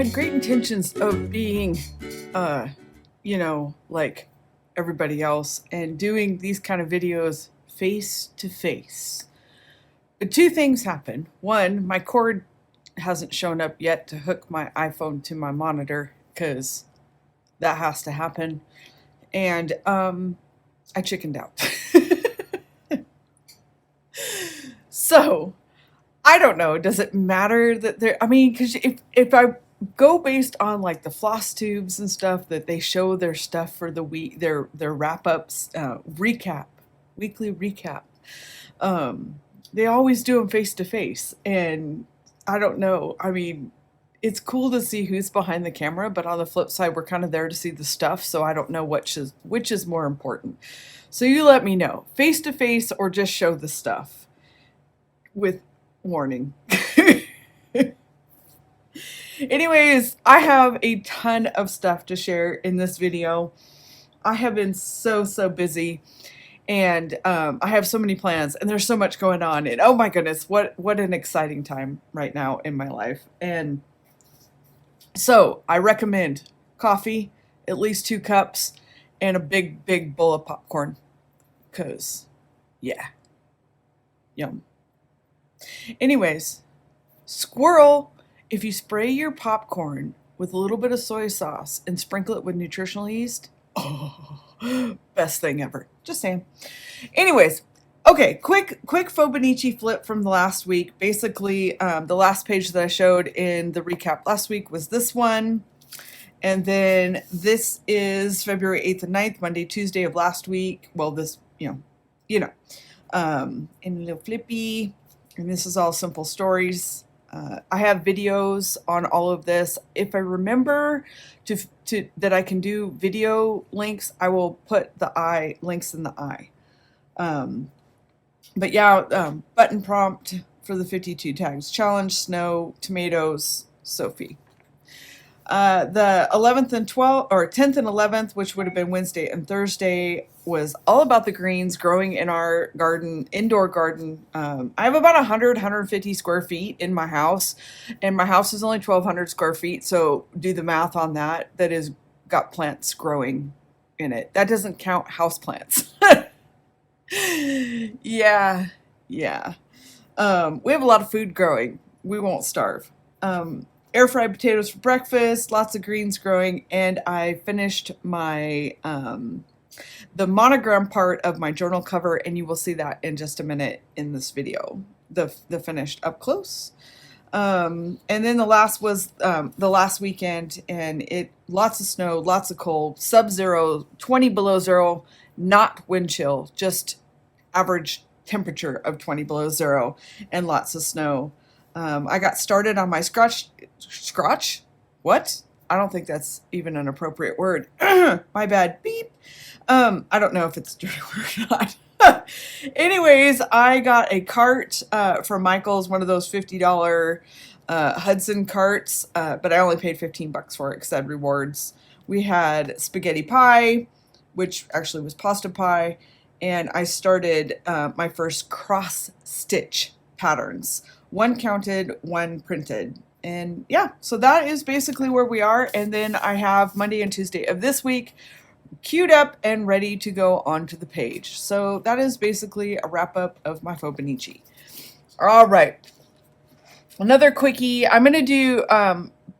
had great intentions of being, like everybody else and doing these kind of videos face to face. But two things happen. One, my cord hasn't shown up yet to hook my iPhone to my monitor because that has to happen. And I chickened out. So I don't know. Does it matter that they're, I mean, because if I go based on like the floss tubes and stuff that they show their stuff for the week, their wrap ups, weekly recap, they always do them face to face. And I don't know. I mean, it's cool to see who's behind the camera, but on the flip side, we're kind of there to see the stuff. So I don't know which is more important. So you let me know, face to face or just show the stuff with warning. Anyways, I have a ton of stuff to share in this video. I have been so busy, and I have so many plans, and there's so much going on, and oh my goodness, what an exciting time right now in my life. And so I recommend coffee, at least 2 cups, and a big bowl of popcorn, because yeah, yum. Anyways, squirrel, if you spray your popcorn with a little bit of soy sauce and sprinkle it with nutritional yeast, oh, best thing ever. Just saying. Anyways, okay, quick fauxbonichi flip from the last week. Basically, the last page that I showed in the recap last week was this one. And then this is February 8th and 9th, Monday, Tuesday of last week. Well, this, and a little flippy. And this is all simple stories. I have videos on all of this. If I remember that I can do video links, I will put the links in the eye. But yeah, button prompt for the 52 tags challenge, snow, tomatoes, Sophie. The 11th and 12th, or 10th and 11th, which would have been Wednesday and Thursday, was all about the greens growing in our garden, indoor garden. I have about 150 square feet in my house, and my house is only 1,200 square feet. So do the math on that. That is got plants growing in it. That doesn't count house plants. Yeah. We have a lot of food growing. We won't starve. Air fried potatoes for breakfast, lots of greens growing, and I finished my the monogram part of my journal cover, and you will see that in just a minute in this video, the finished up close. And then the last was the last weekend, and lots of snow, lots of cold, sub-zero, 20 below zero, not wind chill, just average temperature of 20 below zero, and lots of snow. I got started on my scratch? What? I don't think that's even an appropriate word. My bad. Beep. I don't know if it's a dirty word or not. Anyways, I got a cart from Michael's, one of those $50 Hudson carts, but I only paid $15 for it because I had rewards. We had spaghetti pie, which actually was pasta pie, and I started my first cross-stitch patterns. 1 counted, 1 printed. And yeah, so that is basically where we are. And then I have Monday and Tuesday of this week queued up and ready to go onto the page. So that is basically a wrap up of my fauxbonichi. All right. Another quickie. I'm going to do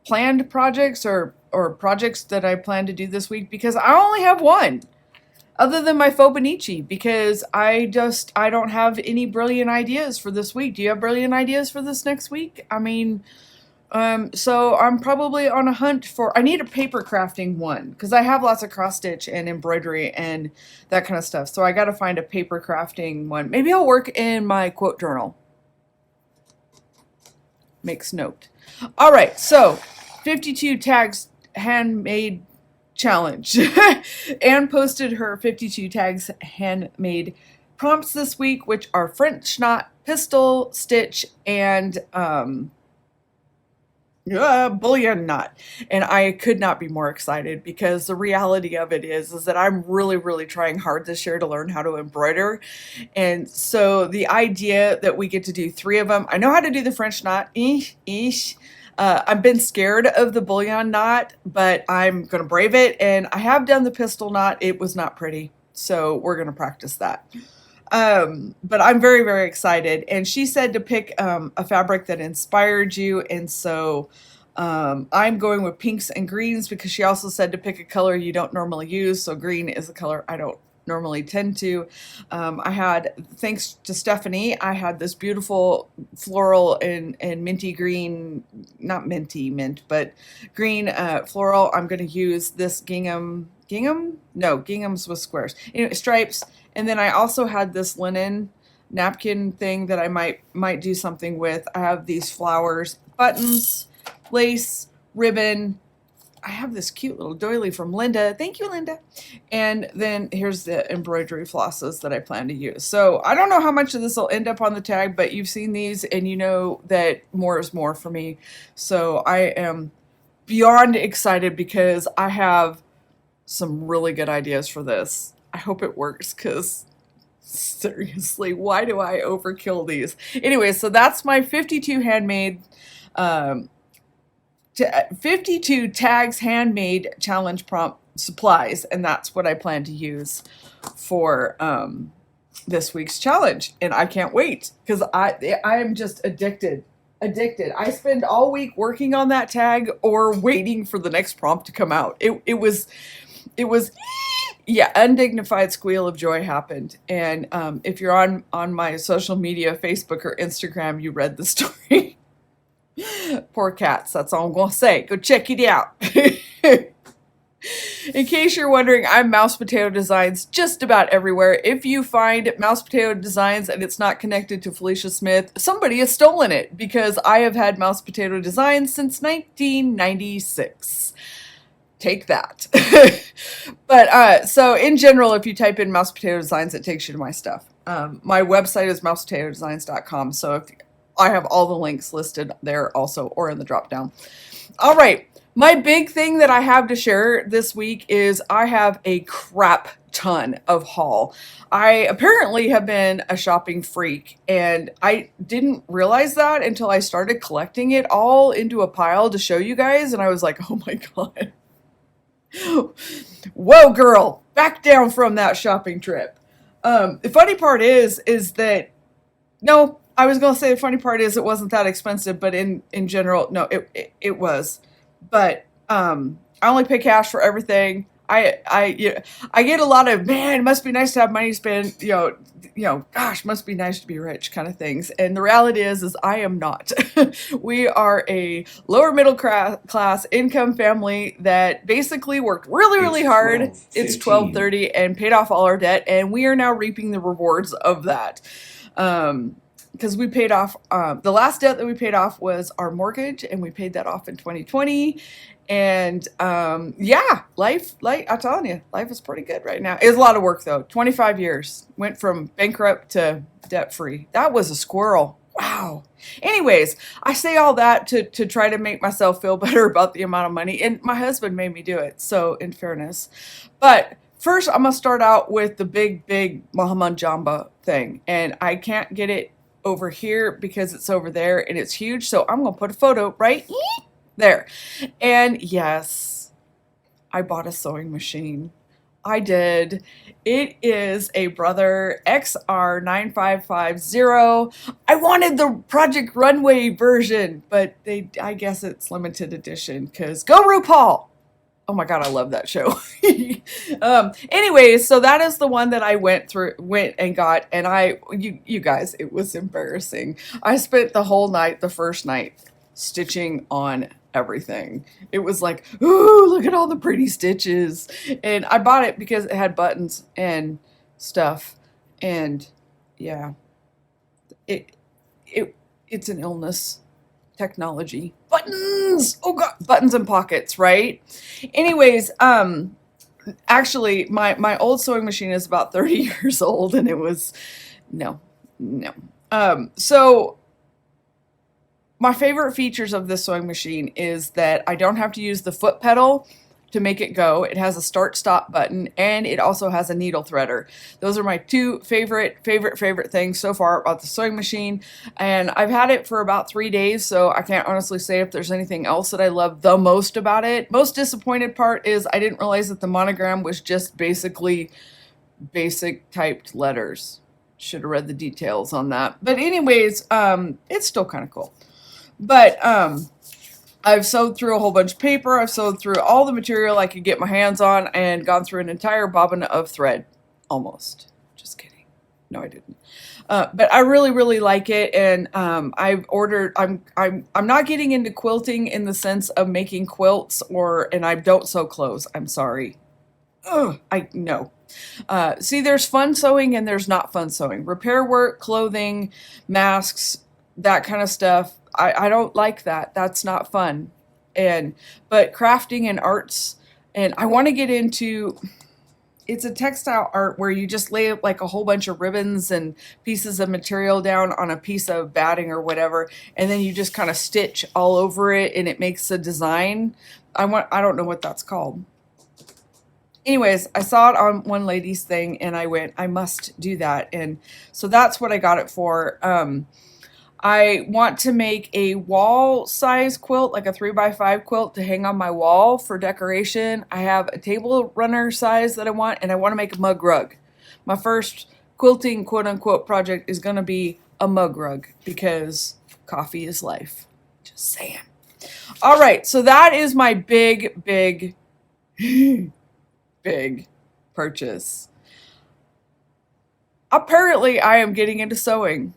planned projects or projects that I plan to do this week because I only have one. Other than my fauxbonichi, because I don't have any brilliant ideas for this week. Do you have brilliant ideas for this next week? I mean, so I'm probably on a hunt I need a paper crafting one, because I have lots of cross stitch and embroidery and that kind of stuff. So I got to find a paper crafting one. Maybe I'll work in my quote journal. Makes note. All right, so 52 tags handmade challenge. Anne posted her 52 tags handmade prompts this week, which are French knot, pistol stitch, and bullion knot. And I could not be more excited, because the reality of it is that I'm really trying hard this year to learn how to embroider. And so the idea that we get to do 3 of them, I know how to do the French knot, I've been scared of the bullion knot, but I'm going to brave it. And I have done the pistol knot. It was not pretty. So we're going to practice that. But I'm very, very excited. And she said to pick a fabric that inspired you. And so I'm going with pinks and greens because she also said to pick a color you don't normally use. So green is a color I don't normally tend to. I had, thanks to Stephanie, I had this beautiful floral and minty green, not minty mint, but green floral. I'm going to use this gingham, no, ginghams with squares, anyway, stripes. And then I also had this linen napkin thing that I might do something with. I have these flowers, buttons, lace, ribbon. I have this cute little doily from Linda. Thank you, Linda. And then here's the embroidery flosses that I plan to use. So I don't know how much of this will end up on the tag, but you've seen these and you know that more is more for me. So I am beyond excited because I have some really good ideas for this. I hope it works because seriously, why do I overkill these? Anyway, so that's my 52 handmade 52 tags handmade challenge prompt supplies, and that's what I plan to use for this week's challenge. And I can't wait because I am just addicted. I spend all week working on that tag or waiting for the next prompt to come out. It was yeah, undignified squeal of joy happened. And if you're on my social media, Facebook or Instagram, you read the story. Poor cats, that's all I'm going to say. Go check it out. In case you're wondering, I'm Mouse Potato Designs just about everywhere. If you find Mouse Potato Designs and it's not connected to Felicia Smith, somebody has stolen it because I have had Mouse Potato Designs since 1996. Take that. But so in general, if you type in Mouse Potato Designs, it takes you to my stuff. My website is mousepotatodesigns.com. So if I have all the links listed there also, or in the drop down. All right. My big thing that I have to share this week is I have a crap ton of haul. I apparently have been a shopping freak, and I didn't realize that until I started collecting it all into a pile to show you guys. And I was like, oh my God. Whoa, girl, back down from that shopping trip. The funny part is that, no, I was going to say the funny part is it wasn't that expensive, but in general, no, it was. But I only pay cash for everything. I get a lot of, man, it must be nice to have money to spend, gosh, must be nice to be rich kind of things. And the reality is I am not. We are a lower middle class income family that basically worked really, really hard. It's 12:30 and paid off all our debt. And we are now reaping the rewards of that. Because we paid off, the last debt that we paid off was our mortgage, and we paid that off in 2020. And yeah, life, like I'm telling you, life is pretty good right now. It's a lot of work though. 25 years, went from bankrupt to debt free. That was a squirrel. Wow. Anyways, I say all that to try to make myself feel better about the amount of money, and my husband made me do it. So in fairness, but first I'm gonna start out with the big Mahaman Jamba thing, and I can't get it over here because it's over there and it's huge. So I'm going to put a photo right there. And yes, I bought a sewing machine. I did. It is a Brother XR9550. I wanted the Project Runway version, but I guess it's limited edition because go RuPaul. Oh my God, I love that show. Anyways, so that is the one that I went and got, and you guys, it was embarrassing. I spent the whole night, the first night, stitching on everything. It was like, ooh, look at all the pretty stitches. And I bought it because it had buttons and stuff. And yeah, it's an illness. Technology. Buttons! Oh God, buttons and pockets, right? Anyways, actually, my old sewing machine is about 30 years old, and it was, no. So my favorite features of this sewing machine is that I don't have to use the foot pedal to make it go. It has a start-stop button, and it also has a needle threader. Those are my two favorite things so far about the sewing machine, and I've had it for about 3 days, so I can't honestly say if there's anything else that I love the most about it. Most disappointed part is I didn't realize that the monogram was just basically basic typed letters. Should have read the details on that. But anyways, it's still kind of cool. But I've sewed through a whole bunch of paper. I've sewed through all the material I could get my hands on and gone through an entire bobbin of thread. Almost. Just kidding. No, I didn't. But I really like it, and I've ordered. I'm not getting into quilting in the sense of making quilts, and I don't sew clothes. I'm sorry. Ugh, I know. See, there's fun sewing and there's not fun sewing. Repair work, clothing, masks, that kind of stuff. I don't like that. That's not fun. But crafting and arts, and I want to get into, it's a textile art where you just lay like a whole bunch of ribbons and pieces of material down on a piece of batting or whatever, and then you just kind of stitch all over it and it makes a design. I don't know what that's called. Anyways, I saw it on one lady's thing and I went, I must do that. And so that's what I got it for. I want to make a wall size quilt, like a 3x5 quilt to hang on my wall for decoration. I have a table runner size that I want, and I want to make a mug rug. My first quilting quote unquote project is going to be a mug rug because coffee is life. Just saying. All right. So that is my big purchase. Apparently I am getting into sewing.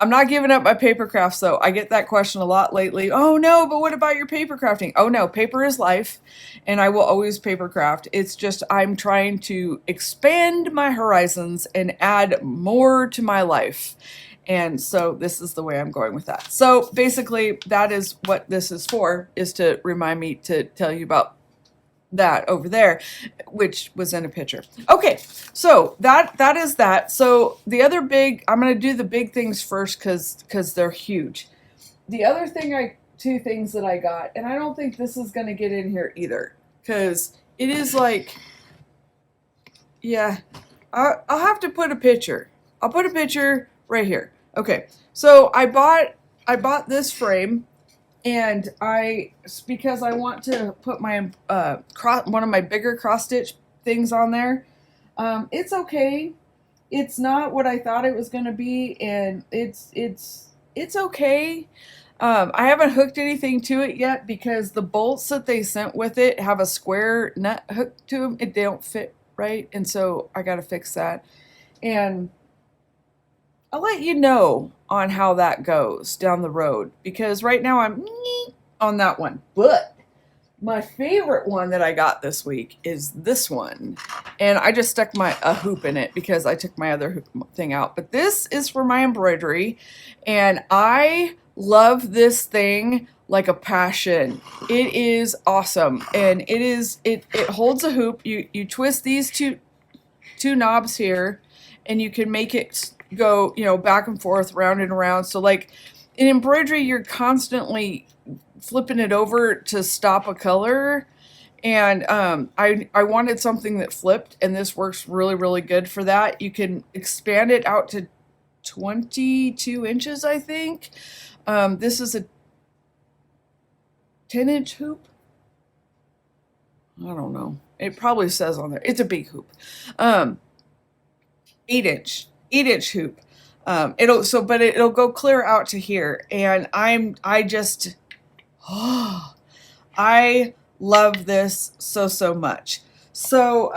I'm not giving up my paper crafts though. I get that question a lot lately. Oh no, but what about your paper crafting? Oh no, paper is life and I will always paper craft. It's just I'm trying to expand my horizons and add more to my life. And so this is the way I'm going with that. So basically that is what this is for, is to remind me to tell you about that over there, which was in a picture. Okay, so that is that. So the other big, I'm going to do the big things first because they're huge. The other thing, two things that I got, and I don't think this is going to get in here either, because it is like, yeah, I'll have to put a picture. I'll put a picture right here. Okay, so I bought this frame. And because I want to put my one of my bigger cross stitch things on there. It's okay. It's not what I thought it was going to be, and it's okay. I haven't hooked anything to it yet because the bolts that they sent with it have a square nut hooked to them. They don't fit right, and so I got to fix that. And I'll let you know on how that goes down the road, because right now I'm on that one. But my favorite one that I got this week is this one. And I just stuck a hoop in it because I took my other hoop thing out. But this is for my embroidery, and I love this thing like a passion. It is awesome. And it holds a hoop. You twist these two knobs here, and you can make it go, back and forth, round and around. So like in embroidery, you're constantly flipping it over to stop a color. And I wanted something that flipped, and this works really good for that. You can expand it out to 22 inches, I think. This is a 10-inch hoop. I don't know. It probably says on there. It's a big hoop. 8-inch hoop. It'll go clear out to here, and I love this so much. So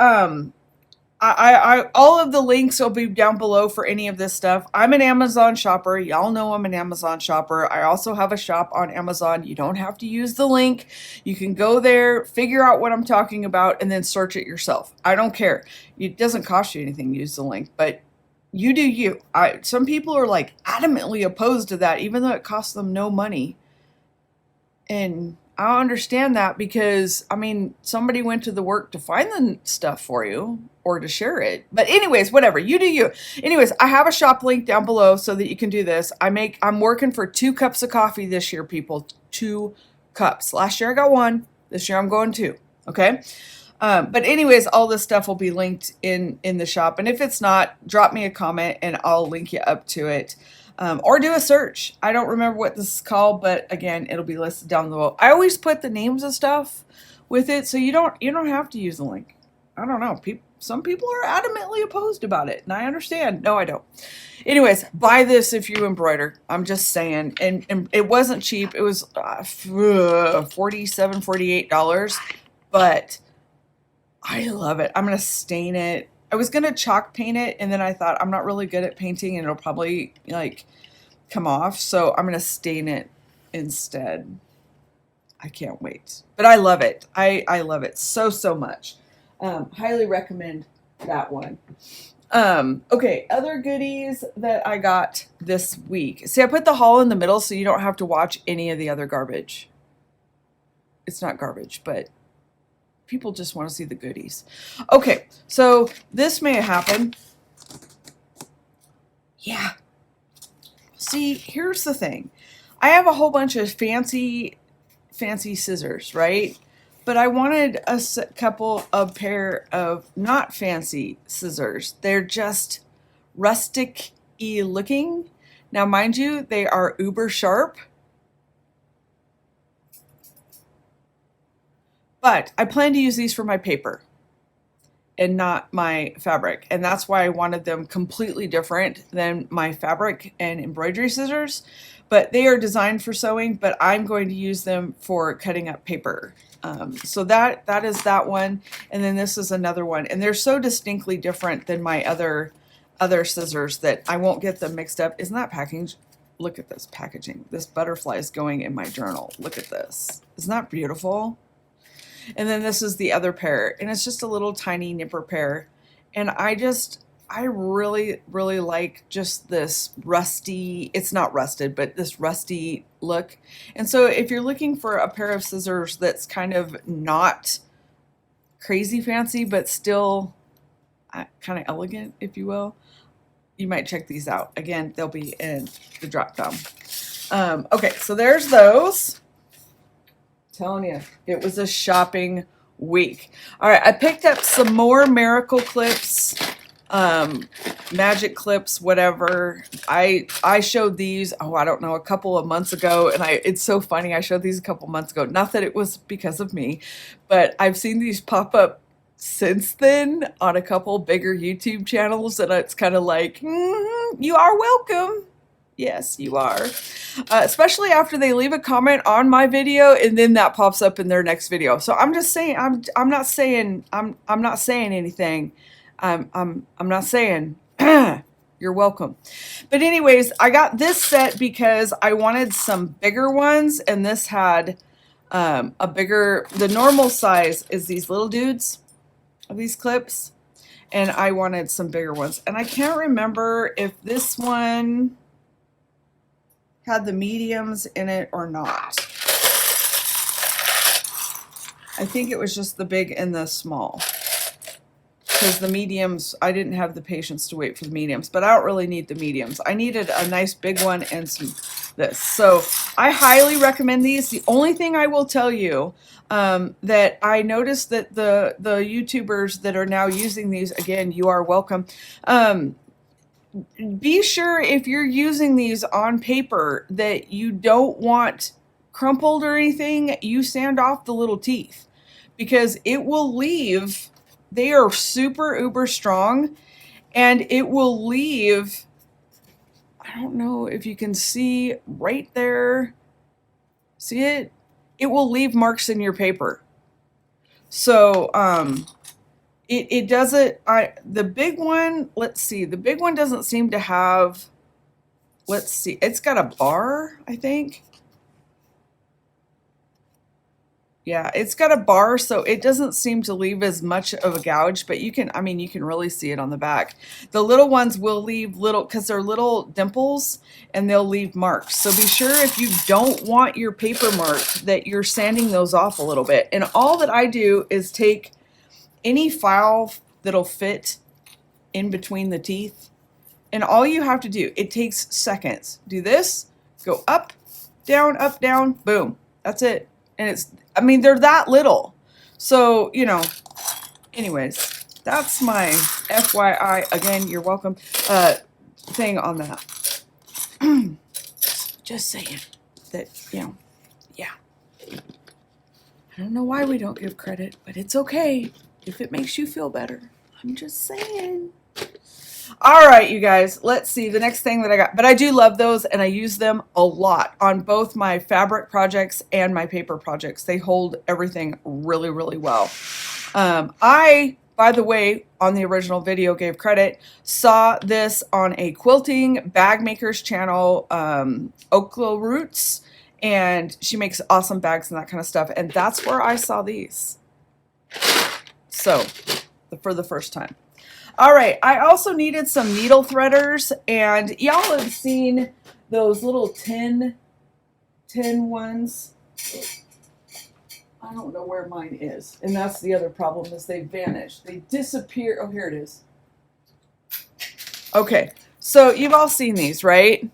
I all of the links will be down below for any of this stuff. I'm an Amazon shopper. Y'all know I'm an Amazon shopper. I also have a shop on Amazon. You don't have to use the link. You can go there, figure out what I'm talking about, and then search it yourself. I don't care. It doesn't cost you anything to use the link, but you do you. Some people are like adamantly opposed to that, even though it costs them no money. And I understand that because, somebody went to the work to find the stuff for you or to share it. But anyways, whatever, you do you. Anyways, I have a shop link down below so that you can do this. I'm working for 2 cups of coffee this year, people. 2 cups. Last year I got 1. This year I'm going 2. Okay. But anyways, all this stuff will be linked in the shop. And if it's not, drop me a comment and I'll link you up to it. Or do a search. I don't remember what this is called, but again, it'll be listed down below. I always put the names of stuff with it, so you don't have to use the link. I don't know. Some people are adamantly opposed about it, and I understand. No, I don't. Anyways, buy this if you embroider. I'm just saying. And it wasn't cheap. It was $47, $48, but I love it. I'm going to stain it. I was going to chalk paint it, and then I thought I'm not really good at painting, and it'll probably like come off. So I'm going to stain it instead. I can't wait. But I love it. I love it so much. Highly recommend that one. Okay, other goodies that I got this week. See, I put the haul in the middle so you don't have to watch any of the other garbage. It's not garbage, but people just want to see the goodies. Okay, so this may happen. Yeah. See, here's the thing. I have a whole bunch of fancy scissors, right? But I wanted a pair of not fancy scissors. They're just rustic-y looking. Now, mind you, they are uber sharp. But I plan to use these for my paper and not my fabric. And that's why I wanted them completely different than my fabric and embroidery scissors. But they are designed for sewing, but I'm going to use them for cutting up paper. So that is that one. And then this is another one. And they're so distinctly different than my other scissors that I won't get them mixed up. Isn't that packaging? Look at this packaging. This butterfly is going in my journal. Look at this. Isn't that beautiful? And then this is the other pair. And it's just a little tiny nipper pair. And I really like just this rusty, it's not rusted, but this rusty look. And so if you're looking for a pair of scissors that's kind of not crazy fancy, but still kind of elegant, if you will, you might check these out. Again, they'll be in the drop down. Okay, so there's those. Telling you, it was a shopping week. All right, I picked up some more Miracle clips. Magic clips, whatever. I showed these, I don't know, a couple of months ago, and it's so funny, I showed these a couple months ago. Not that it was because of me, but I've seen these pop up since then on a couple bigger YouTube channels, and it's kind of like, you are welcome. Yes, you are. Especially after they leave a comment on my video, and then that pops up in their next video. So I'm just saying, I'm not saying anything. I'm not saying you're welcome. But anyways, I got this set because I wanted some bigger ones, and this had the normal size is these little dudes of these clips, and I wanted some bigger ones. And I can't remember if this one had the mediums in it or not. I think it was just the big and the small. Because the mediums, I didn't have the patience to wait for the mediums, but I don't really need the mediums. I needed a nice big one and some this. So I highly recommend these. The only thing I will tell you that I noticed that the YouTubers that are now using these, again, you are welcome. Be sure if you're using these on paper that you don't want crumpled or anything, you sand off the little teeth, because it will leave. They are super uber strong, and it will leave, I don't know if you can see right there, see it? It will leave marks in your paper. So it doesn't, the big one, let's see, the big one doesn't seem to have, let's see, it's got a bar, I think. Yeah, it's got a bar, so it doesn't seem to leave as much of a gouge, but you can really see it on the back. The little ones will leave little, because they're little dimples, and they'll leave marks. So be sure if you don't want your paper marked that you're sanding those off a little bit. And all that I do is take any file that'll fit in between the teeth, and all you have to do, it takes seconds. Do this, go up, down, boom. That's it. And they're that little. So, you know, anyways, that's my FYI, again, you're welcome, thing on that. Just saying that, you know, yeah. I don't know why we don't give credit, but it's okay if it makes you feel better. I'm just saying. All right, you guys, let's see the next thing that I got. But I do love those, and I use them a lot on both my fabric projects and my paper projects. They hold everything really, really well. I, by the way, on the original video gave credit, saw this on a quilting bag maker's channel, Oklo Roots, and she makes awesome bags and that kind of stuff. And that's where I saw these. So, for the first time. All right, I also needed some needle threaders, and y'all have seen those little tin ones. I don't know where mine is, and that's the other problem, is they vanished. They disappear. Oh, here it is. Okay, so you've all seen these, right?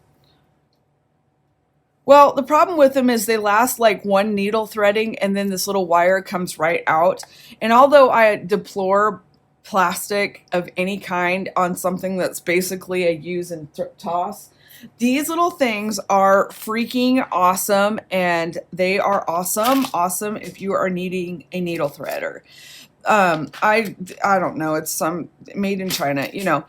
Well, the problem with them is they last like one needle threading, and then this little wire comes right out. And although I deplore plastic of any kind on something that's basically a use and toss, these little things are freaking awesome, and they are awesome if you are needing a needle threader. I don't know, it's some made in China, you know.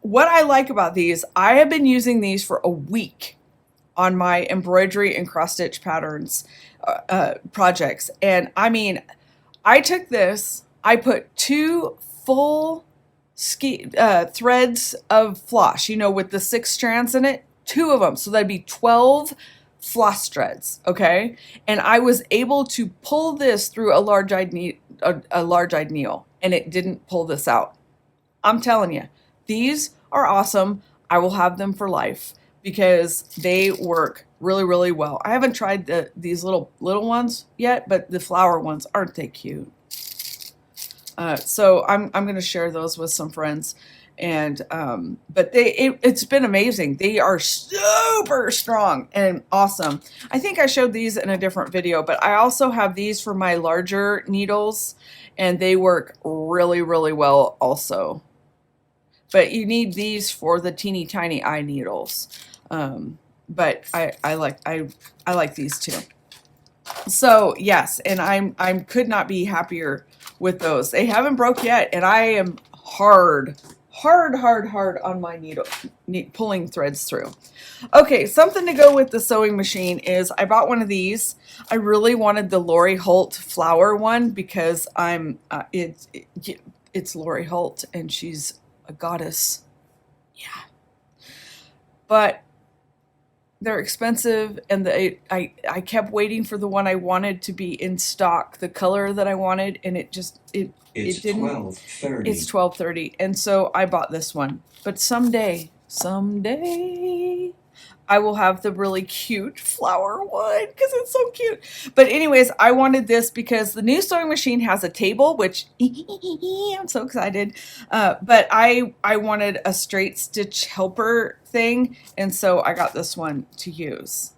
What I like about these, I have been using these for a week on my embroidery and cross stitch patterns projects, and I mean, I took this, I put 2 full threads of floss, you know, with the 6 strands in it, 2 of them. So that'd be 12 floss threads, okay? And I was able to pull this through a large-eyed needle, and it didn't pull this out. I'm telling you, these are awesome. I will have them for life because they work really, really well. I haven't tried these little ones yet, but the flower ones, aren't they cute? So I'm going to share those with some friends, and but it's been amazing. They are super strong and awesome. I think I showed these in a different video, but I also have these for my larger needles, and they work really, really well also. But you need these for the teeny tiny eye needles. But I like these too. So yes, and I could not be happier with those. They haven't broke yet, and I am hard on my needle pulling threads through. Okay, something to go with the sewing machine is I bought one of these. I really wanted the Lori Holt flower one because it's Lori Holt, and she's a goddess. Yeah, but they're expensive, and I kept waiting for the one I wanted to be in stock, the color that I wanted, and it didn't. It's 12:30. It's 12:30, and so I bought this one. But someday, I will have the really cute flower one because it's so cute. But anyways, I wanted this because the new sewing machine has a table, which I'm so excited. But I wanted a straight stitch helper thing, and so I got this one to use.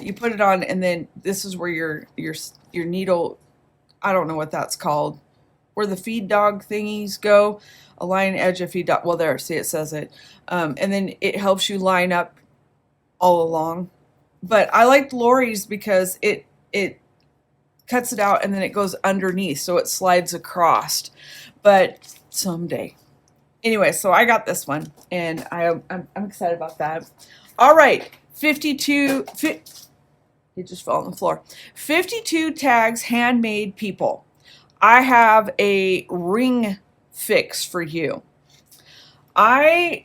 You put it on, and then this is where your needle, I don't know what that's called, where the feed dog thingies go. A line edge of feed dog. Well, there, see, it says it. And then it helps you line up all along. But I liked Lori's because it cuts it out and then it goes underneath, so it slides across. But someday. Anyway, so I got this one, and I'm excited about that. All right, it just fell on the floor. 52 tags, handmade people. I have a ring fix for you. Okay,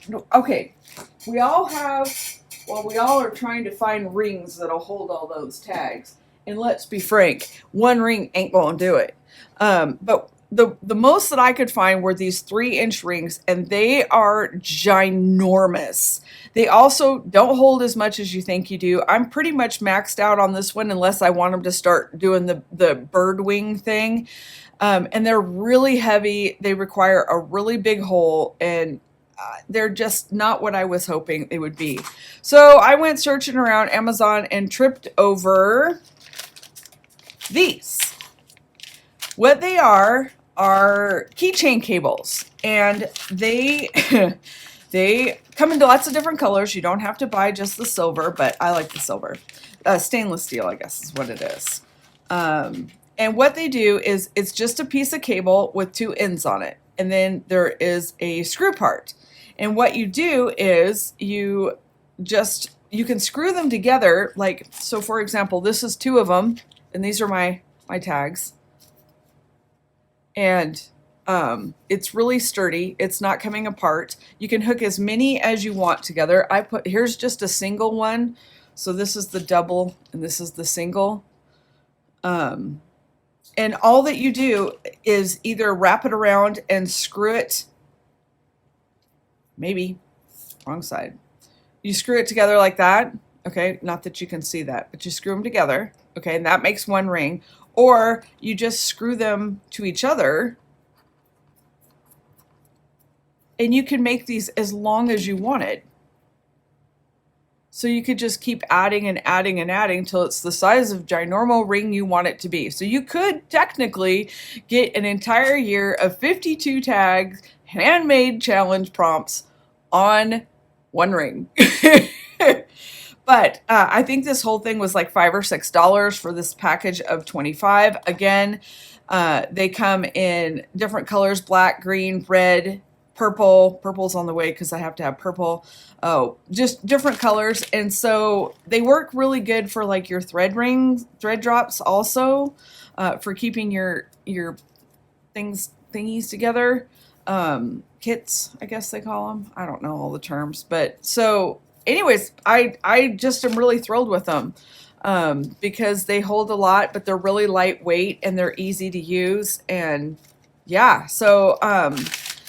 we all are trying to find rings that'll hold all those tags. And let's be frank, one ring ain't gonna do it. But the most that I could find were these 3-inch rings, and they are ginormous. They also don't hold as much as you think you do. I'm pretty much maxed out on this one unless I want them to start doing the bird wing thing. And they're really heavy. They require a really big hole, and they're just not what I was hoping they would be. So I went searching around Amazon and tripped over these. What they are keychain cables, and they they come into lots of different colors. You don't have to buy just the silver, but I like the silver. Stainless steel, I guess, is what it is. And what they do is it's just a piece of cable with two ends on it, and then there is a screw part. And what you do is you can screw them together, like, so for example, this is two of them, and these are my tags. And it's really sturdy. It's not coming apart. You can hook as many as you want together. Here's just a single one. So this is the double and this is the single. And all that you do is either wrap it around and screw it. Maybe wrong side. You screw it together like that. Okay, not that you can see that, but you screw them together. Okay, and that makes one ring. Or you just screw them to each other, and you can make these as long as you wanted. So you could just keep adding and adding and adding till it's the size of ginormal ring you want it to be. So you could technically get an entire year of 52 tags, handmade challenge prompts on one ring. But I think this whole thing was like $5 or $6 for this package of 25. Again, they come in different colors: black, green, red, purple. Purple's on the way because I have to have purple. Oh, just different colors. And so they work really good for like your thread drops also, for keeping your thingies together. Kits, I guess they call them. I don't know all the terms, but so anyways, I just am really thrilled with them, because they hold a lot, but they're really lightweight and they're easy to use. And yeah, so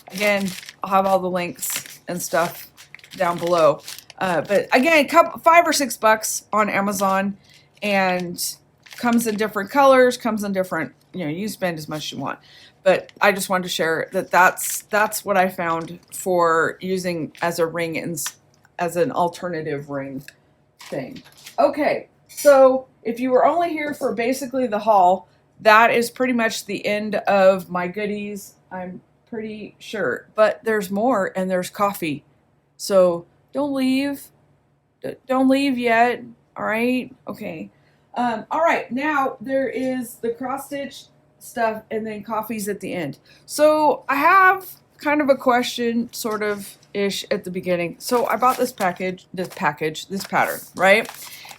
again, I'll have all the links and stuff down below. But again, $5 or $6 on Amazon, and comes in different colors, comes in different, you spend as much as you want. But I just wanted to share that's what I found for using as a ring and as an alternative ring thing. Okay, so if you were only here for basically the haul, that is pretty much the end of my goodies, I'm pretty sure. But there's more, and there's coffee. So don't leave. Don't leave yet. All right? Okay. All right, now there is the cross-stitch stuff, and then coffee's at the end. So I have kind of a question, sort of ish, at the beginning. So I bought this pattern, right?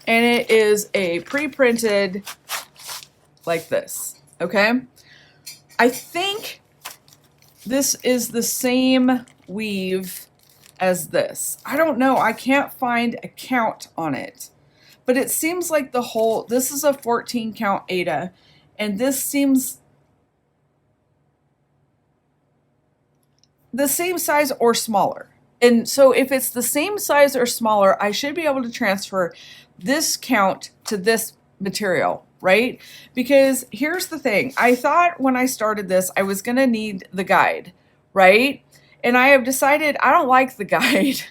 And it is a pre-printed like this, okay? I think this is the same weave as this. I don't know. I can't find a count on it. But it seems like this is a 14 count Aida, and this seems the same size or smaller. And so if it's the same size or smaller, I should be able to transfer this count to this material, right? Because here's the thing. I thought when I started this, I was going to need the guide, right? And I have decided I don't like the guide.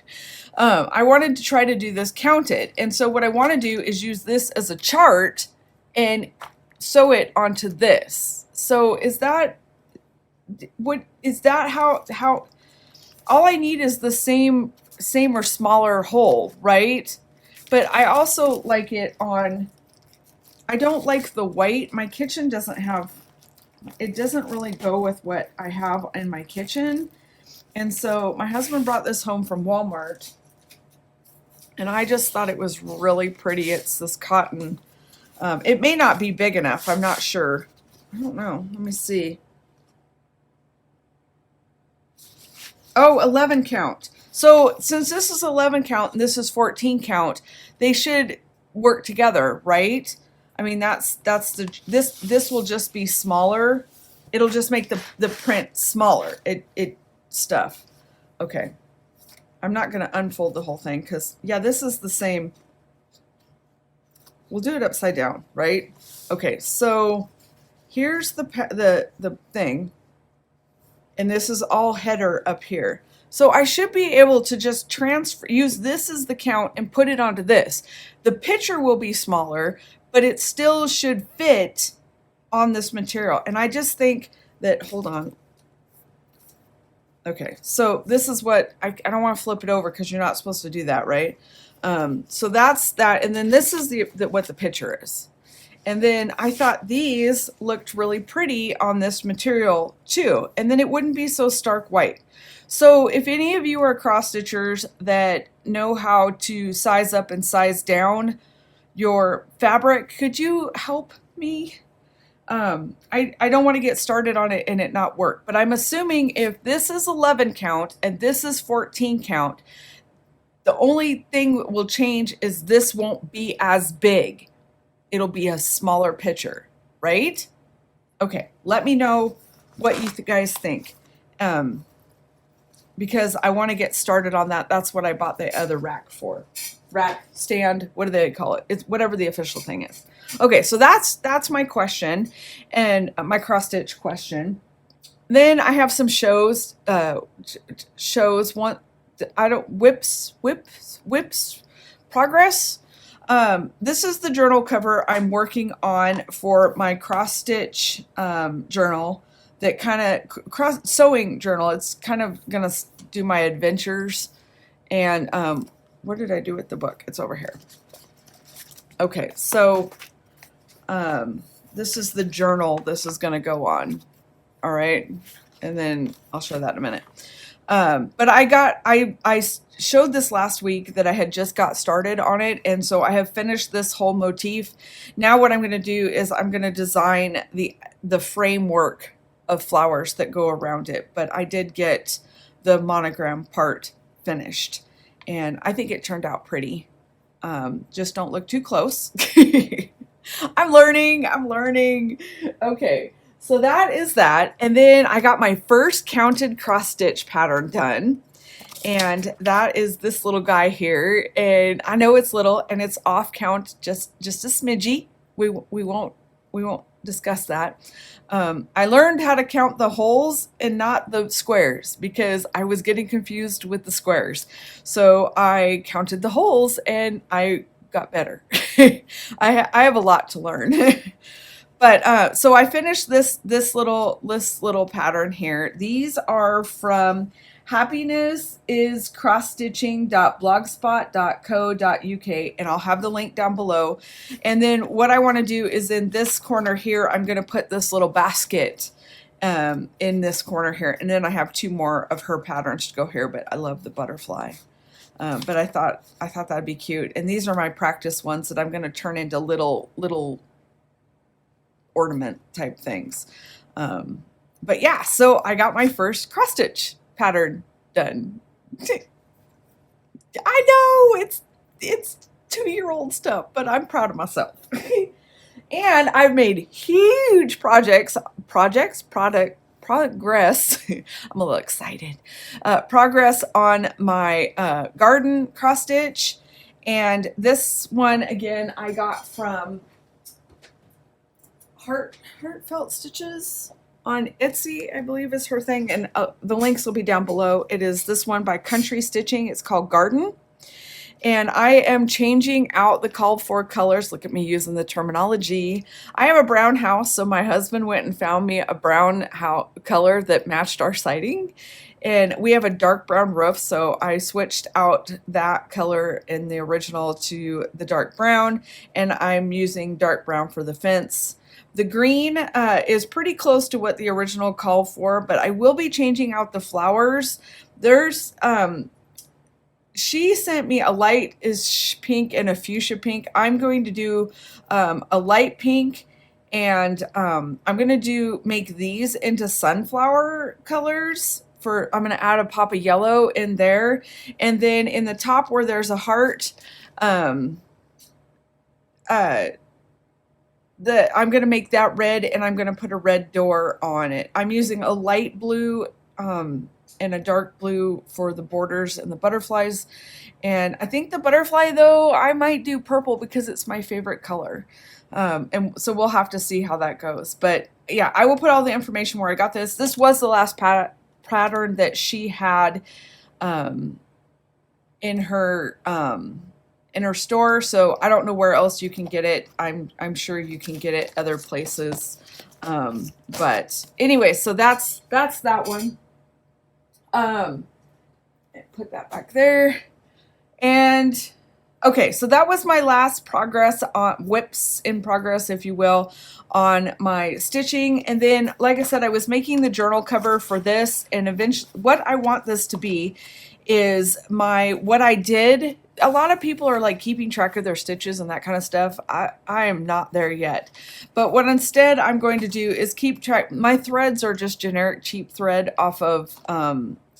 I wanted to try to do this counted. And so what I want to do is use this as a chart and sew it onto this. So is that how all I need is the same or smaller hole, right? But I also like it on, I don't like the white. My kitchen doesn't really go with what I have in my kitchen. And so my husband brought this home from Walmart, and I just thought it was really pretty. It's this cotton. It may not be big enough. I'm not sure. I don't know. Let me see. Oh, 11 count. So since this is 11 count and this is 14 count, they should work together, right? I mean, this will just be smaller. It'll just make the print smaller. Stuff. Okay. I'm not going to unfold the whole thing because, yeah, this is the same. We'll do it upside down, right? Okay, so here's the thing, and this is all header up here. So I should be able to just use this as the count and put it onto this. The picture will be smaller, but it still should fit on this material. And I just think that, hold on. Okay, so this is what, I don't want to flip it over because you're not supposed to do that, right? So that's that. And then this is what the picture is. And then I thought these looked really pretty on this material too. And then it wouldn't be so stark white. So if any of you are cross stitchers that know how to size up and size down your fabric, could you help me? I don't want to get started on it and it not work, but I'm assuming if this is 11 count and this is 14 count, the only thing that will change is this won't be as big. It'll be a smaller picture, right? Okay, let me know what you guys think. Because I want to get started on that. That's what I bought the other rack for. Rack, stand, what do they call it? It's whatever the official thing is. Okay, so that's my question and my cross stitch question. Then I have some shows. One, I don't, WIPS progress. This is the journal cover I'm working on for my cross stitch journal. That kind of cross sewing journal. It's kind of gonna do my adventures. And where did I do with the book? It's over here. Okay, so this is the journal this is gonna go on. All right, and then I'll show that in a minute. But I showed this last week that I had just got started on it, and so I have finished this whole motif. Now what I'm going to do is I'm going to design the framework of flowers that go around it, but I did get the monogram part finished, and I think it turned out pretty. Just don't look too close. I'm learning. Okay. So that is that. And then I got my first counted cross stitch pattern done. And that is this little guy here. And I know it's little and it's off count just a smidgy. We won't discuss that. I learned how to count the holes and not the squares because I was getting confused with the squares. So I counted the holes and I got better. I have a lot to learn. But so I finished this little pattern here. These are from happinessiscrossstitching.blogspot.co.uk, and I'll have the link down below. And then what I want to do is in this corner here, I'm going to put this little basket in this corner here. And then I have two more of her patterns to go here, but I love the butterfly. But I thought that'd be cute. And these are my practice ones that I'm going to turn into little ornament type things. But yeah, so I got my first cross stitch pattern done. I know it's 2-year-old stuff, but I'm proud of myself. And I've made huge progress. I'm a little excited. Progress on my garden cross stitch, and this one again I got from Heartfelt Stitches on Etsy, I believe is her thing, and the links will be down below. It is this one by Country Stitching. It's called Garden, and I am changing out the called for colors. Look at me using the terminology. I have a brown house, so my husband went and found me a brown color that matched our siding, and we have a dark brown roof, so I switched out that color in the original to the dark brown, and I'm using dark brown for the fence. The green is pretty close to what the original called for, but I will be changing out the flowers. There's, she sent me a light is pink and a fuchsia pink. I'm going to do a light pink, and I'm going to make these into sunflower colors. I'm going to add a pop of yellow in there. And then in the top where there's a heart, I'm going to make that red, and I'm going to put a red door on it. I'm using a light blue and a dark blue for the borders and the butterflies. And I think the butterfly, though, I might do purple because it's my favorite color. And so we'll have to see how that goes. But yeah, I will put all the information where I got this. This was the last pattern that she had in her in her store, so I don't know where else you can get it. I'm sure you can get it other places. But anyway, so that's that one. Put that back there. And okay, so that was my last progress on WIPS in progress, if you will, on my stitching. And then, like I said, I was making the journal cover for this, and eventually what I want this to be is what I did. A lot of people are like keeping track of their stitches and that kind of stuff. I am not there yet. But what instead I'm going to do is keep track. My threads are just generic cheap thread off of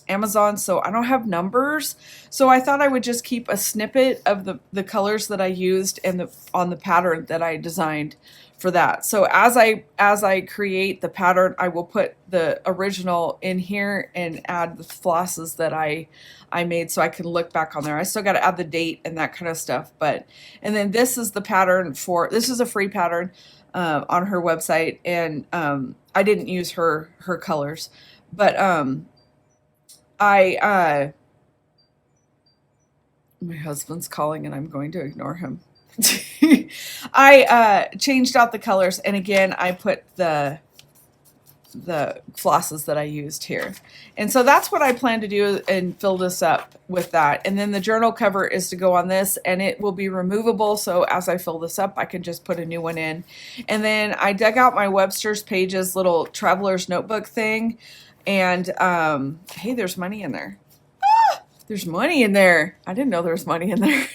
Amazon, so I don't have numbers. So I thought I would just keep a snippet of the colors that I used and on the pattern that I designed for that. So as I create the pattern, I will put the original in here and add the flosses that I made, so I can look back on there. I still got to add the date and that kind of stuff. And then this is the pattern this is a free pattern on her website, and I didn't use her colors, but my husband's calling and I'm going to ignore him. I changed out the colors, and again I put the flosses that I used here. And so that's what I plan to do and fill this up with that. And then the journal cover is to go on this, and it will be removable, so as I fill this up I can just put a new one in. And then I dug out my Webster's Pages little traveler's notebook thing, and hey, there's money in there. There's money in there. I didn't know there was money in there.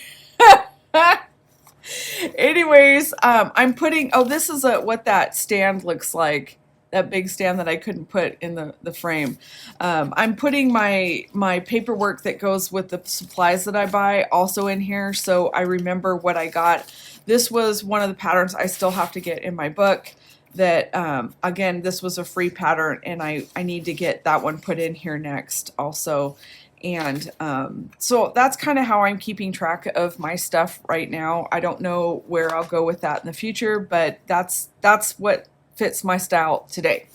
Anyways, I'm putting, this is what that stand looks like, that big stand that I couldn't put in the frame. I'm putting my paperwork that goes with the supplies that I buy also in here, so I remember what I got. This was one of the patterns I still have to get in my book that, again, this was a free pattern, and I need to get that one put in here next also. And so that's kind of how I'm keeping track of my stuff right now. I don't know where I'll go with that in the future, but that's what fits my style today.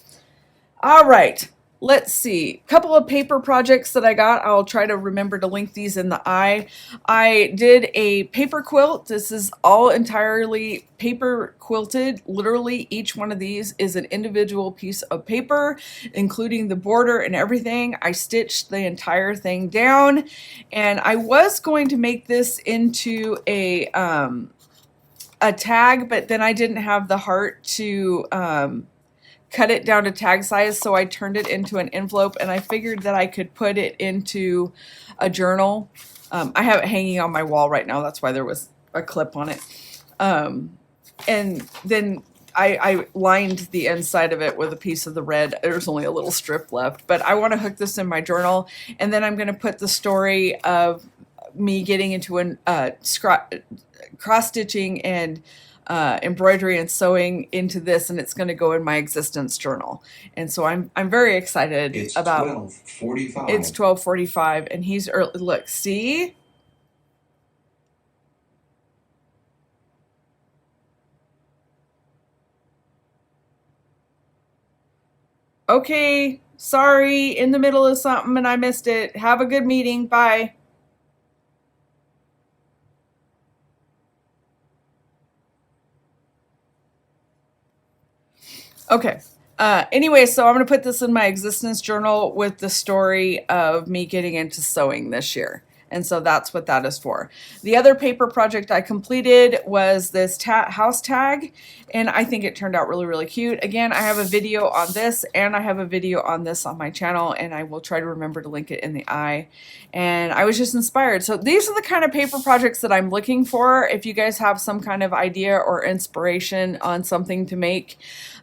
All right, let's see. A couple of paper projects that I got. I'll try to remember to link these in the eye. I did a paper quilt. This is all entirely paper quilted. Literally each one of these is an individual piece of paper, including the border and everything. I stitched the entire thing down, and I was going to make this into a tag, but then I didn't have the heart to cut it down to tag size, so I turned it into an envelope, and I figured that I could put it into a journal. I have it hanging on my wall right now. That's why there was a clip on it. And then I lined the inside of it with a piece of the red. There's only a little strip left, but I want to hook this in my journal, and then I'm going to put the story of me getting into cross-stitching and embroidery and sewing into this, and it's going to go in my existence journal. And so I'm very excited about 12:45. It's 12:45, and he's early. Look, see? Okay, sorry, in the middle of something and I missed it. Have a good meeting. Bye. Okay. Anyway, so I'm going to put this in my existence journal with the story of me getting into sewing this year. And so that's what that is for. The other paper project I completed was this house tag, and I think it turned out really, really cute. Again, I have a video on this, and I have a video on this on my channel, and I will try to remember to link it in the eye. And I was just inspired. So these are the kind of paper projects that I'm looking for. If you guys have some kind of idea or inspiration on something to make,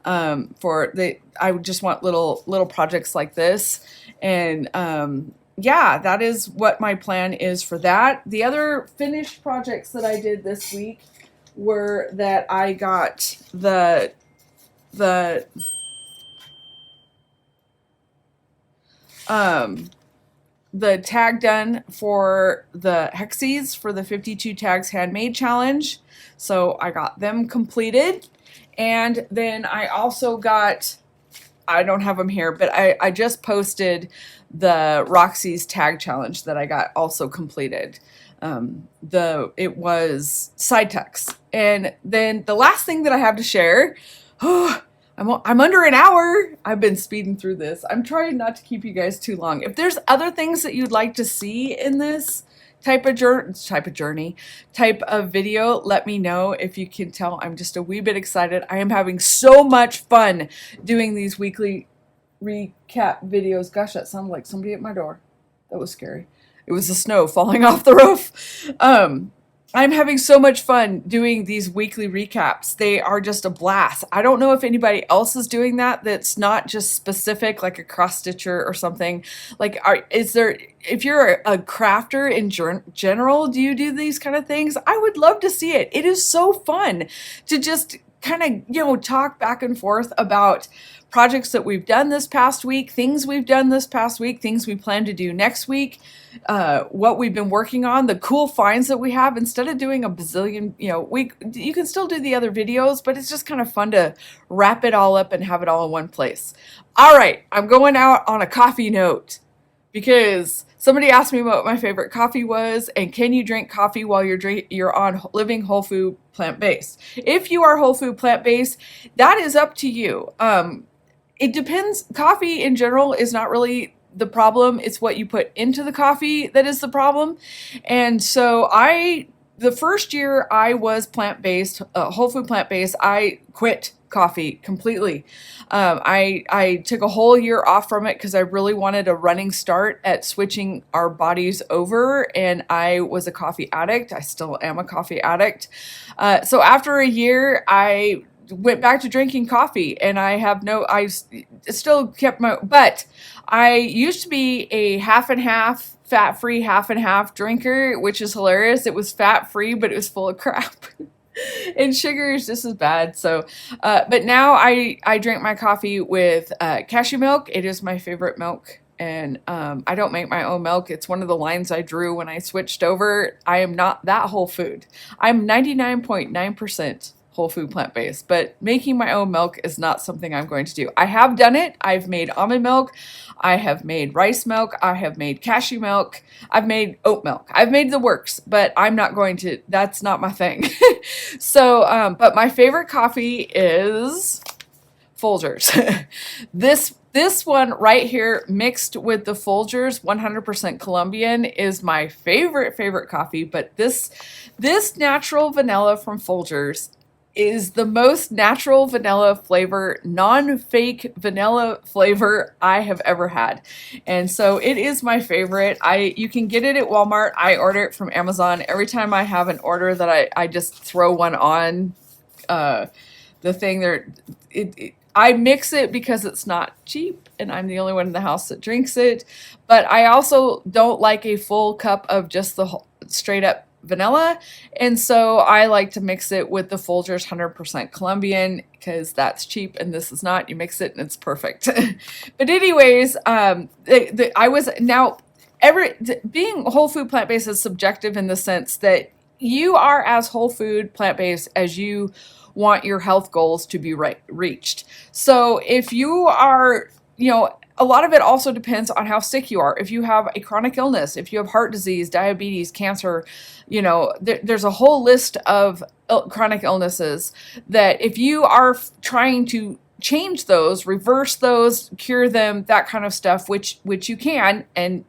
I would just want little projects like this. And yeah, that is what my plan is for that. The other finished projects that I did this week were that I got the tag done for the Hexies for the 52 Tags Handmade Challenge. So I got them completed. And then I also got, I don't have them here, but I just posted the Roxy's tag challenge that I got also completed. It was side text. And then the last thing that I have to share, I'm under an hour. I've been speeding through this. I'm trying not to keep you guys too long. If there's other things that you'd like to see in this type of video, let me know. If you can tell, I'm just a wee bit excited. I am having so much fun doing these weekly recap videos. Gosh, that sounded like somebody at my door. That was scary. It was the snow falling off the roof. I'm having so much fun doing these weekly recaps. They are just a blast. I don't know if anybody else is doing that. That's not just specific, like a cross stitcher or something. Like, if you're a crafter in general, do you do these kind of things? I would love to see it. It is so fun to just kind of, talk back and forth about projects that we've done this past week, things we've done this past week, things we plan to do next week, what we've been working on, the cool finds that we have. Instead of doing a bazillion, you can still do the other videos, but it's just kind of fun to wrap it all up and have it all in one place. All right, I'm going out on a coffee note because somebody asked me what my favorite coffee was, and can you drink coffee while you're on living whole food plant-based? If you are whole food plant-based, that is up to you. It depends. Coffee in general is not really the problem. It's what you put into the coffee that is the problem. And so the first year I was plant-based, whole food plant-based, I quit coffee completely. I took a whole year off from it because I really wanted a running start at switching our bodies over. And I was a coffee addict. I still am a coffee addict. So after a year, I went back to drinking coffee, and I still kept but I used to be a half and half, fat-free half and half drinker, which is hilarious. It was fat-free, but it was full of crap. And sugar is just as bad. So, but now I drink my coffee with cashew milk. It is my favorite milk. And I don't make my own milk. It's one of the lines I drew when I switched over. I am not that whole food. I'm 99.9% whole food plant-based, but making my own milk is not something I'm going to do. I have done it. I've made almond milk. I have made rice milk. I have made cashew milk. I've made oat milk. I've made the works, but I'm not going to, that's not my thing. So, but my favorite coffee is Folgers. This one right here, mixed with the Folgers, 100% Colombian, is my favorite coffee. But this natural vanilla from Folgers is the most natural vanilla flavor, non-fake vanilla flavor I have ever had. And so it is my favorite. You can get it at Walmart. I order it from Amazon. Every time I have an order that I just throw one on the thing there. I mix it because it's not cheap and I'm the only one in the house that drinks it. But I also don't like a full cup of just the straight up vanilla, and so I like to mix it with the Folgers 100% Colombian because that's cheap and this is not. You mix it and it's perfect. But anyways, being whole food plant-based is subjective in the sense that you are as whole food plant-based as you want your health goals to be reached. So if you are, a lot of it also depends on how sick you are. If you have a chronic illness, if you have heart disease, diabetes, cancer, there's a whole list of chronic illnesses that if you are trying to change those, reverse those, cure them, that kind of stuff, which you can, and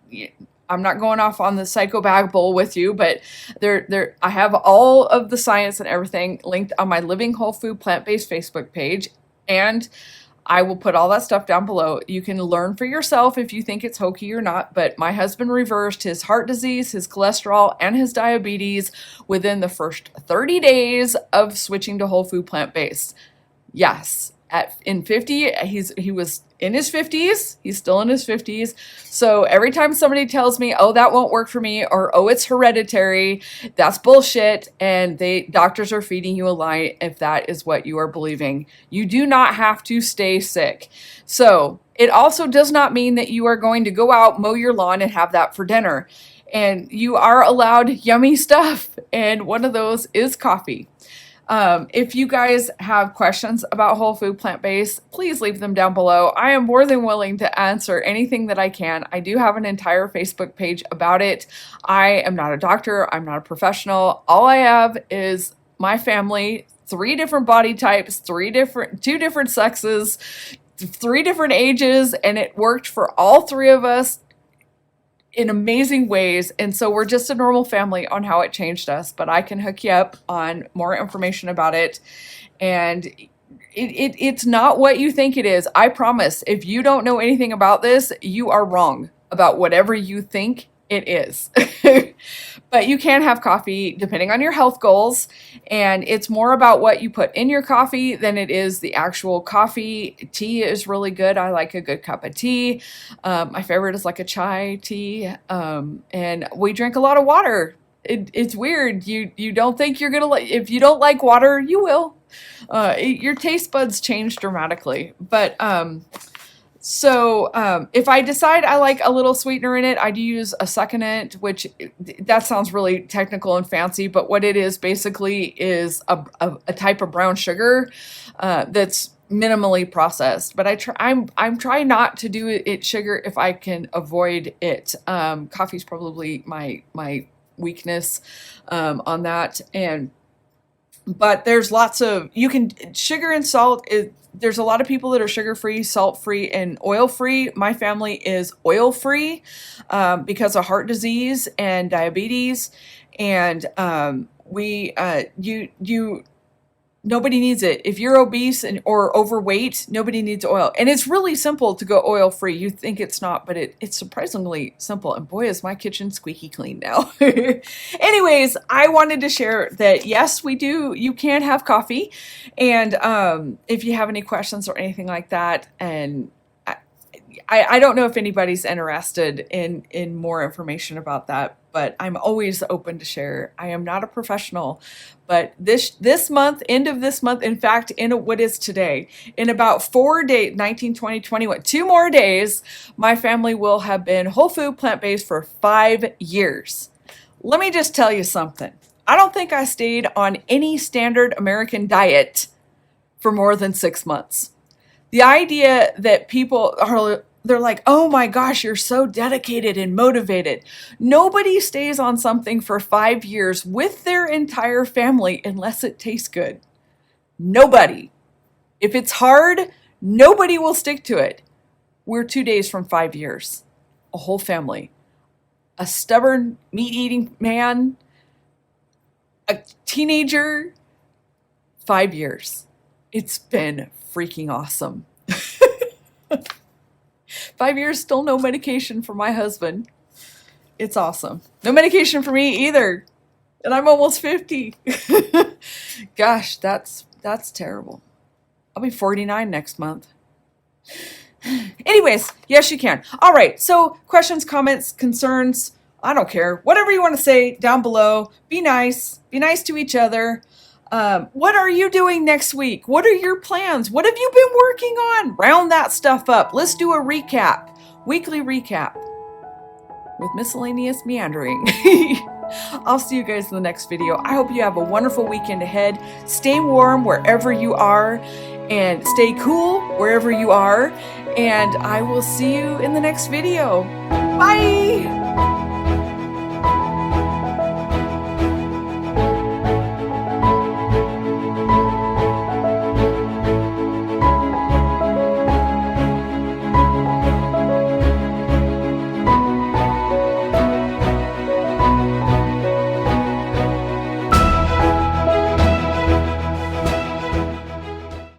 I'm not going off on the psychobag bowl with you, but I have all of the science and everything linked on my Living Whole Food Plant-Based Facebook page, and I will put all that stuff down below. You can learn for yourself if you think it's hokey or not, but my husband reversed his heart disease, his cholesterol, and his diabetes within the first 30 days of switching to whole food plant-based. Yes. In 50, he was in his 50s. He's still in his 50s. So every time somebody tells me, oh, that won't work for me, or oh, it's hereditary, that's bullshit. And doctors are feeding you a lie if that is what you are believing. You do not have to stay sick. So it also does not mean that you are going to go out, mow your lawn, and have that for dinner. And you are allowed yummy stuff. And one of those is coffee. If you guys have questions about whole food plant-based, please leave them down below. I am more than willing to answer anything that I can. I do have an entire Facebook page about it. I am not a doctor. I'm not a professional. All I have is my family, 3 different body types, 2 different sexes, 3 different ages, and it worked for all 3 of us in amazing ways. And so we're just a normal family on how it changed us, but I can hook you up on more information about it. And it's not what you think it is. I promise. If you don't know anything about this, you are wrong about whatever you think it is. But you can have coffee depending on your health goals, and it's more about what you put in your coffee than it is the actual coffee. Tea is really good. I like a good cup of tea. My favorite is like a chai tea, and we drink a lot of water. It's weird. You don't think you're gonna like, if you don't like water, you will. Your taste buds change dramatically, but if I decide I like a little sweetener in it, I do use a succulent, which that sounds really technical and fancy, but what it is basically is a type of brown sugar that's minimally processed. But I'm trying not to do it sugar if I can avoid it. Coffee's probably my weakness on that, but there's lots of, sugar and salt there's a lot of people that are sugar-free, salt-free, and oil-free. My family is oil-free because of heart disease and diabetes, and nobody needs it. If you're obese or overweight, nobody needs oil. And it's really simple to go oil-free. You think it's not, but it's surprisingly simple. And boy, is my kitchen squeaky clean now. Anyways, I wanted to share that, yes, you can have coffee. And if you have any questions or anything like that, and I don't know if anybody's interested in more information about that, but I'm always open to share. I am not a professional, but this month, end of this month, in fact, what is today, in about 4 days, 19, 20, 21, 2 more days, my family will have been whole food plant-based for 5 years. Let me just tell you something. I don't think I stayed on any standard American diet for more than 6 months. The idea that people they're like, oh my gosh, you're so dedicated and motivated. Nobody stays on something for 5 years with their entire family unless it tastes good. Nobody. If it's hard, nobody will stick to it. We're 2 days from 5 years. A whole family. A stubborn meat-eating man. A teenager. 5 years. It's been freaking awesome. 5 years, still no medication for my husband. It's awesome. No medication for me either. And I'm almost 50. Gosh, that's terrible. I'll be 49 next month. Anyways, yes, you can. All right, so questions, comments, concerns, I don't care. Whatever you want to say down below. Be nice. Be nice to each other. What are you doing next week? What are your plans? What have you been working on? Round that stuff up. Let's do a recap. Weekly recap with miscellaneous meandering. I'll see you guys in the next video. I hope you have a wonderful weekend ahead. Stay warm wherever you are and stay cool wherever you are. And I will see you in the next video. Bye!